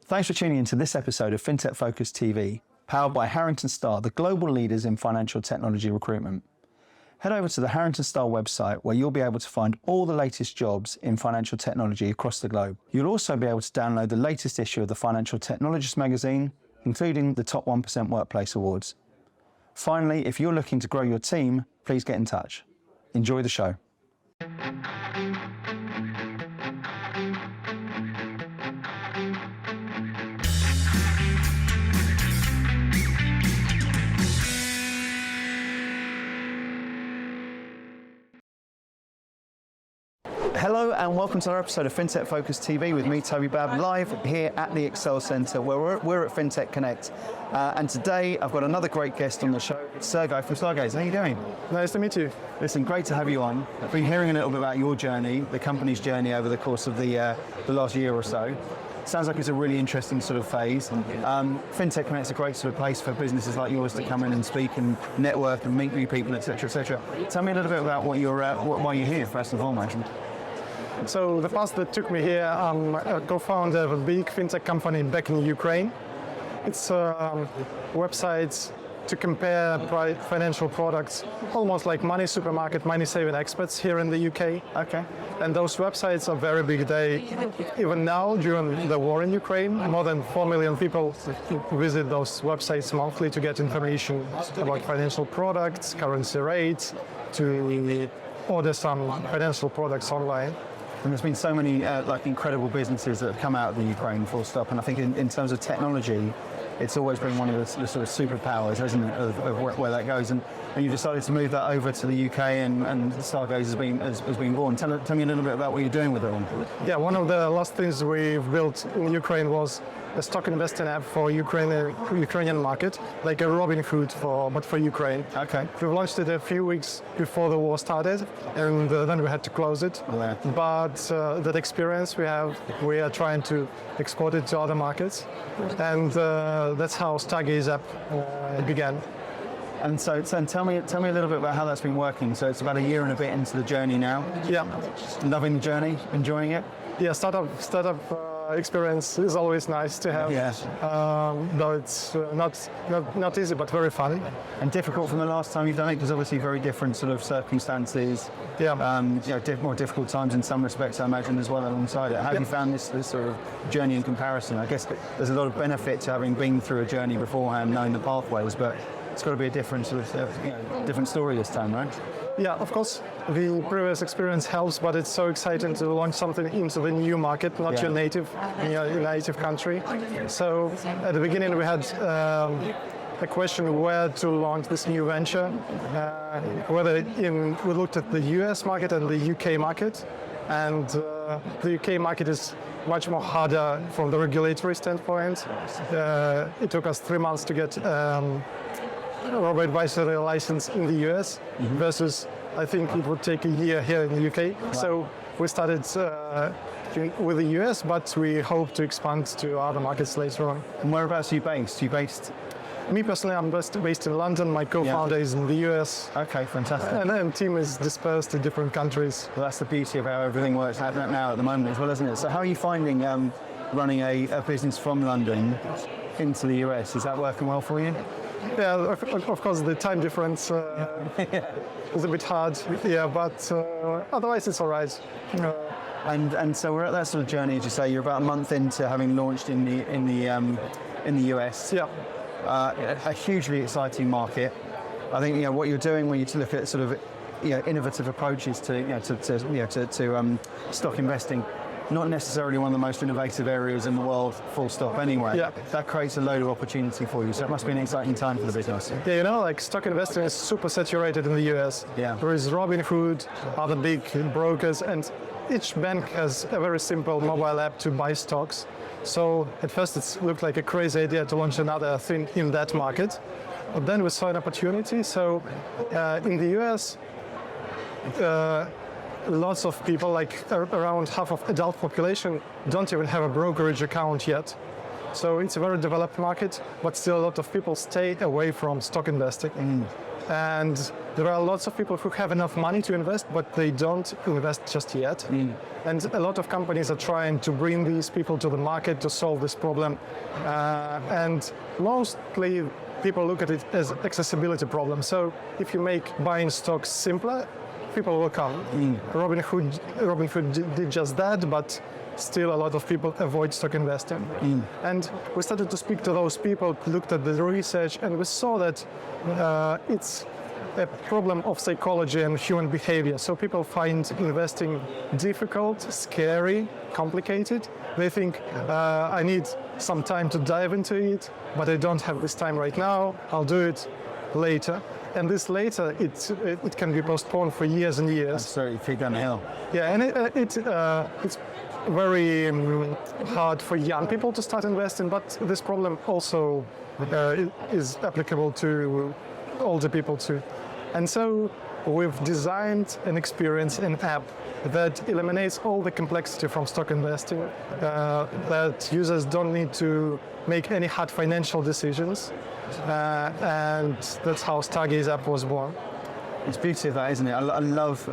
Thanks for tuning into this episode of FinTech Focus TV, powered by Harrington Starr, the global leaders in financial technology recruitment. Head over to the Harrington Starr website where you'll be able to find all the latest jobs in financial technology across the globe. You'll also be able to download the latest issue of the Financial Technologist magazine, including the Top 1% Workplace Awards. Finally, if you're looking to grow your team, please get in touch. Enjoy the show. Hello and welcome to another episode of FinTech Focus TV with me, Toby, live here at the Excel Centre where we're at FinTech Connect. And today I've got another great guest on the show, Sergei from Stargaze. How are you doing? Nice to meet you. Listen, great to have you on. I've been hearing a little bit about your journey, the company's journey over the course of the last year or so. Sounds like it's a really interesting sort of phase. FinTech Connect's a great sort of place for businesses like yours to come in and speak and network and meet new people, etc., etc. Tell me a little bit about what why you're here, first and foremost. So the path that took me here, I'm a co-founder of a big fintech company back in Ukraine. It's a website to compare financial products, almost like money supermarket, money saving experts here in the UK. Okay. And those websites are very big. Even now, during the war in Ukraine, more than 4 million people visit those websites monthly to get information about financial products, currency rates, to order some financial products online. And there's been so many incredible businesses that have come out of the Ukraine, full stop. And I think in terms of technology, it's always been one of the sort of superpowers, hasn't it, of where that goes. And you decided to move that over to the UK, and Stargaze has been born. Tell me a little bit about what you're doing with it all. Yeah, one of the last things we've built in Ukraine was a stock investing app for Ukrainian market, like a Robinhood but for Ukraine. Okay. We launched it a few weeks before the war started, and then we had to close it. Yeah. But that experience we are trying to export it to other markets, and that's how Stargaze app began. And so tell me a little bit about how that's been working. So it's about a year and a bit into the journey now. Yeah. Loving the journey, enjoying it? Yeah, startup experience is always nice to have. Yeah. Though it's not easy, but very fun. And difficult from the last time you've done it, because obviously very different sort of circumstances. Yeah. More difficult times in some respects, I imagine, as well alongside it. How have you found this sort of journey in comparison? I guess there's a lot of benefit to having been through a journey beforehand, knowing the pathways, but it's got to be a different sort of different story this time, right? Yeah, of course, the previous experience helps, but it's so exciting to launch something into the new market, not your native country. So at the beginning we had a question where to launch this new venture, we looked at the US market and the UK market, and the UK market is much more harder from the regulatory standpoint. It took us 3 months to get robo-advisory license in the US, versus I think it would take a year here in the UK. Wow. So we started with the US, but we hope to expand to other markets later on. And whereabouts are you based? Me personally, I'm based in London. My co-founder is in the US. Okay, fantastic. And the team is dispersed in different countries. Well, that's the beauty of how everything works now at the moment as well, isn't it? So how are you finding running a business from London into the US? Is that working well for you? Yeah, of course, the time difference is a bit hard. Yeah, but otherwise it's all right. And so we're at that sort of journey, as you say. You're about a month into having launched in the US. Yeah. A hugely exciting market. I think what you're doing when you look at sort of innovative approaches to stock investing. Not necessarily one of the most innovative areas in the world, full stop anyway. Yeah. That creates a load of opportunity for you, so it must be an exciting time for the business. Yeah, stock investing is super saturated in the US. Yeah. There is Robinhood, other big brokers, and each bank has a very simple mobile app to buy stocks. So at first it looked like a crazy idea to launch another thing in that market. But then we saw an opportunity. So in the US, lots of people, like around half of adult population, don't even have a brokerage account yet. So it's a very developed market, but still a lot of people stay away from stock investing. And there are lots of people who have enough money to invest, but they don't invest just yet. And a lot of companies are trying to bring these people to the market to solve this problem. And mostly people look at it as an accessibility problem. So if you make buying stocks simpler, people will come. Robinhood did just that, but still a lot of people avoid stock investing. And we started to speak to those people, looked at the research, and we saw that it's a problem of psychology and human behavior. So people find investing difficult, scary, complicated. They think, I need some time to dive into it, but I don't have this time right now. I'll do it later. And this later, it can be postponed for years and years. Absolutely, feet down the hill. Yeah, and it's very hard for young people to start investing, but this problem also is applicable to older people too. And so we've designed an experience, an app that eliminates all the complexity from stock investing, that users don't need to make any hard financial decisions, and that's how Stargaze app was born. It's beauty of that, isn't it? I love,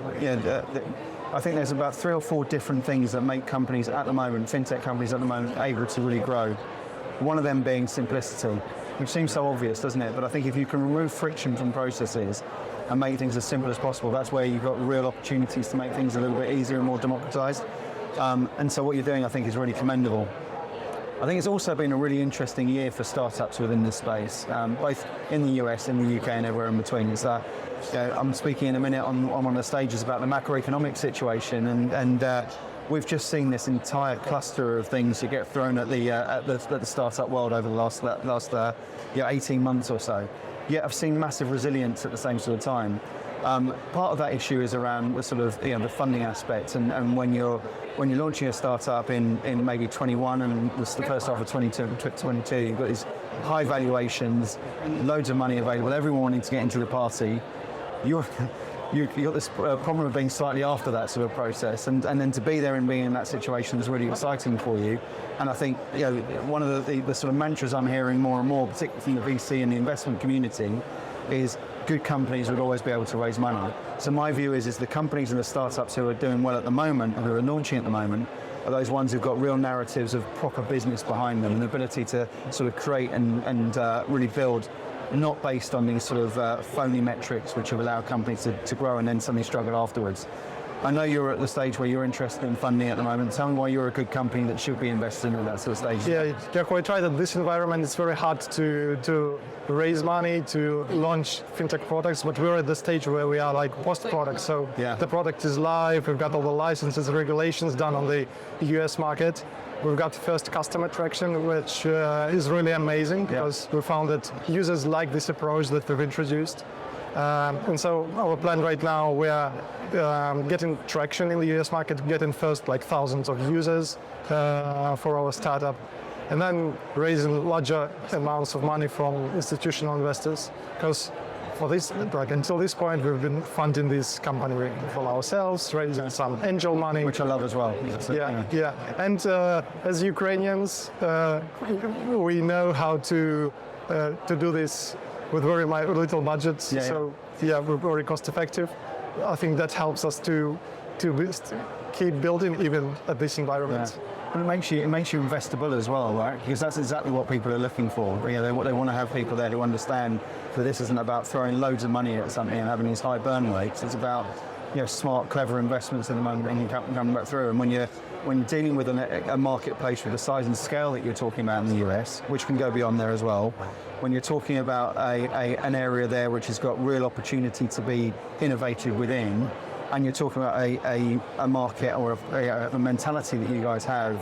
I think there's about 3 or 4 different things that make companies at the moment, fintech companies at the moment, able to really grow. One of them being simplicity, which seems so obvious, doesn't it? But I think if you can remove friction from processes and make things as simple as possible, that's where you've got real opportunities to make things a little bit easier and more democratized. And so what you're doing, I think, is really commendable. I think it's also been a really interesting year for startups within this space, both in the US, in the UK, and everywhere in between. Is that I'm speaking in a minute on one of the stages about the macroeconomic situation, and we've just seen this entire cluster of things that get thrown at the startup world over the last 18 months or so. Yet I've seen massive resilience at the same sort of time. Part of that issue is around the sort of the funding aspect, and when you're launching a startup in maybe 21 and the first half of 22, you've got these high valuations, loads of money available, everyone wanting to get into the party. You've got this problem of being slightly after that sort of process, and then to be there and being in that situation is really exciting for you. And I think one of the sort of mantras I'm hearing more and more, particularly from the VC and the investment community, is good companies would always be able to raise money. So my view is the companies and the startups who are doing well at the moment, and who are launching at the moment, are those ones who've got real narratives of proper business behind them and the ability to sort of create and really build, not based on these sort of phony metrics which have allowed companies to grow and then suddenly struggle afterwards. I know you're at the stage where you're interested in funding at the moment. Tell me why you're a good company that should be invested in at that sort of stage. Yeah, quite right. In this environment, it's very hard to raise money to launch fintech products, but we're at the stage where we are like post-product. So the product is live. We've got all the licenses and regulations done on the US market. We've got first customer traction, which is really amazing because we found that users like this approach that we've introduced. And so our plan right now, we are getting traction in the US market, getting first like thousands of users for our startup, and then raising larger amounts of money from institutional investors. Because for this, like until this point, we've been funding this company for ourselves, raising some angel money, which I love as well. Yeah. And as Ukrainians, we know how to do this with very little budgets. So we're very cost effective. I think that helps us to keep building even at this environment. And it makes you investable as well, right? Because that's exactly what people are looking for. They want to have people there who understand that this isn't about throwing loads of money at something and having these high burn rates. It's about smart, clever investments in the moment and you can come back through. And when you're dealing with a marketplace with the size and scale that you're talking about in the US, which can go beyond there as well, when you're talking about an area there which has got real opportunity to be innovative within, and you're talking about a market or a mentality that you guys have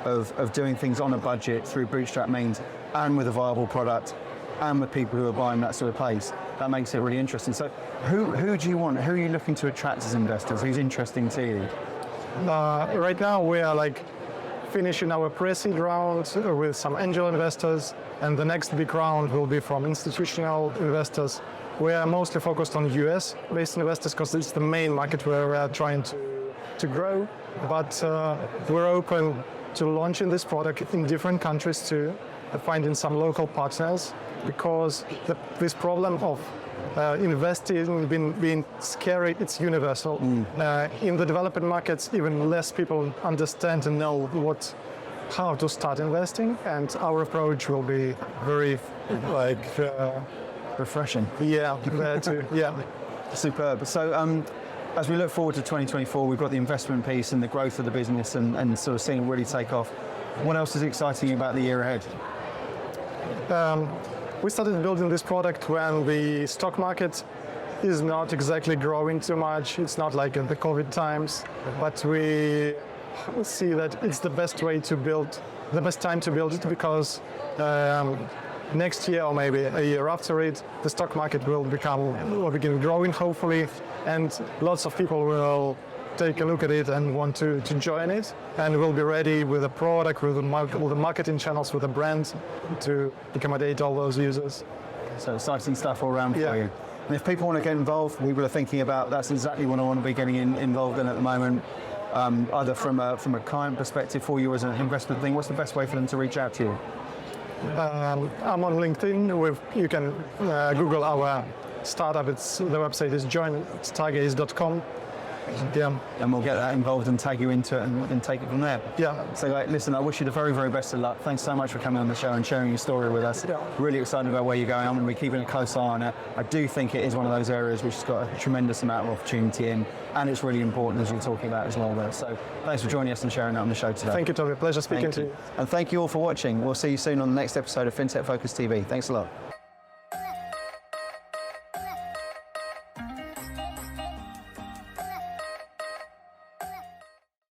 of doing things on a budget through bootstrap means and with a viable product and with people who are buying that sort of place, that makes it really interesting. So who do you want? Who are you looking to attract as investors? Who's interesting to you? Right now we are finishing our pre-seed round with some angel investors, and the next big round will be from institutional investors. We are mostly focused on US-based investors because it's the main market where we are trying to grow, but we're open to launching this product in different countries too. finding some local partners, because this problem of investing being scary, it's universal. In the developing markets, even less people understand and know how to start investing, and our approach will be very Refreshing. yeah, yeah. Superb. So as we look forward to 2024, we've got the investment piece and the growth of the business and sort of seeing it really take off. What else is exciting about the year ahead? We started building this product when the stock market is not exactly growing too much. It's not like in the COVID times, but we see that it's the best way to build, the best time to build it, because next year or maybe a year after it, the stock market will begin growing, hopefully, and lots of people will take a look at it and want to join it, and we'll be ready with a product, with all the marketing channels, with a brand to accommodate all those users. So exciting stuff all around for you. And if people want to get involved, we were thinking about that's exactly what I want to be getting involved in at the moment, either from a client perspective for you as an investment thing. What's the best way for them to reach out to you? I'm on LinkedIn. You can Google our startup. The website is join.stargaze.com. Yeah. And we'll get that involved and tag you into it and take it from there. Yeah. So listen, I wish you the very, very best of luck. Thanks so much for coming on the show and sharing your story with us. Yeah. Really excited about where you're going. I'm going to be keeping a close eye on it. I do think it is one of those areas which has got a tremendous amount of opportunity in, and it's really important, as you're talking about as well there. So thanks for joining us and sharing that on the show today. Thank you, Toby. Pleasure speaking to you. And thank you all for watching. We'll see you soon on the next episode of FinTech Focus TV. Thanks a lot.